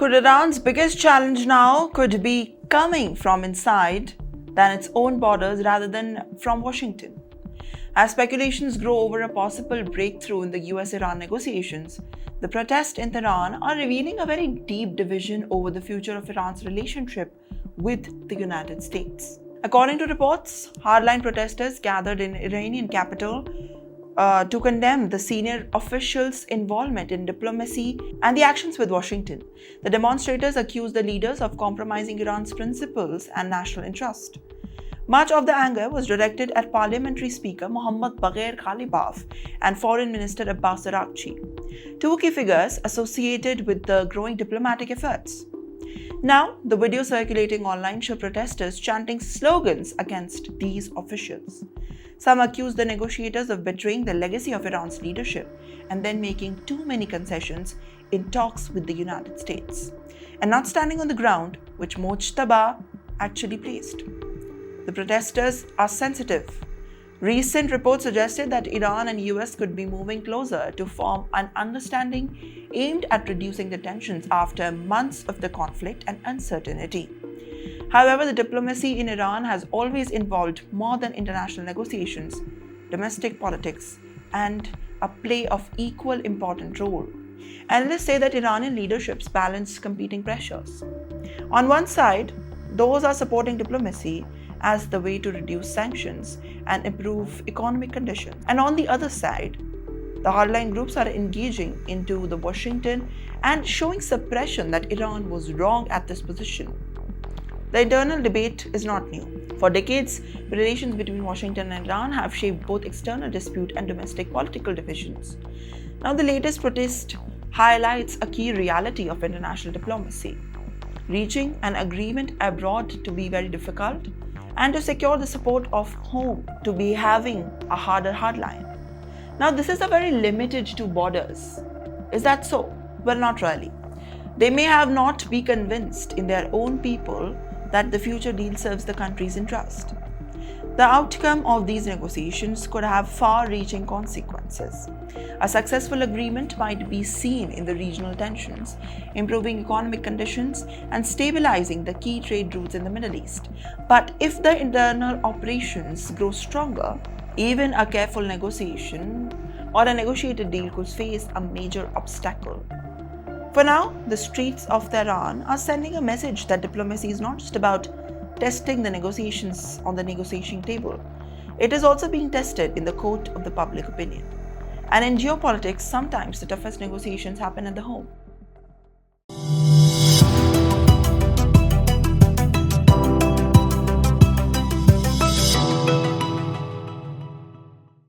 Could Iran's biggest challenge now could be coming from inside than its own borders rather than from Washington? As speculations grow over a possible breakthrough in the U.S Iran negotiations, the protests in Tehran are revealing a very deep division over the future of Iran's relationship with the United States. According to reports, hardline protesters gathered in Iranian capital to condemn the senior officials' involvement in diplomacy and the actions with Washington. The demonstrators accused the leaders of compromising Iran's principles and national interest. Much of the anger was directed at Parliamentary Speaker Mohammad Bagher Ghalibaf and Foreign Minister Abbas Araghchi, two key figures associated with the growing diplomatic efforts. Now, the video circulating online show protesters chanting slogans against these officials. Some accuse the negotiators of betraying the legacy of Iran's leadership and then making too many concessions in talks with the United States, and not standing on the ground which Mojtaba actually placed. The protesters are sensitive. Recent reports suggested that Iran and US could be moving closer to form an understanding aimed at reducing the tensions after months of the conflict and uncertainty. However, the diplomacy in Iran has always involved more than international negotiations, domestic politics, and a play of equal important role. Analysts say that Iranian leaderships balance competing pressures. On one side, those are supporting diplomacy as the way to reduce sanctions and improve economic conditions. And on the other side, the hardline groups are engaging into the Washington and showing suppression that Iran was wrong at this position. The internal debate is not new. For decades, relations between Washington and Iran have shaped both external dispute and domestic political divisions. Now, the latest protest highlights a key reality of international diplomacy: reaching an agreement abroad to be very difficult, and to secure the support of home to be having a harder hardline. Now, this is a very limited to borders. Is that so? Well, not really. They may have not be convinced in their own people that the future deal serves the country's interest. The outcome of these negotiations could have far-reaching consequences. A successful agreement might be seen in the regional tensions, improving economic conditions and stabilizing the key trade routes in the Middle East. But if the internal operations grow stronger, even a careful negotiation or a negotiated deal could face a major obstacle. For now, the streets of Tehran are sending a message that diplomacy is not just about testing the negotiations on the negotiating table. It is also being tested in the court of the public opinion. And in geopolitics, sometimes the toughest negotiations happen at the home.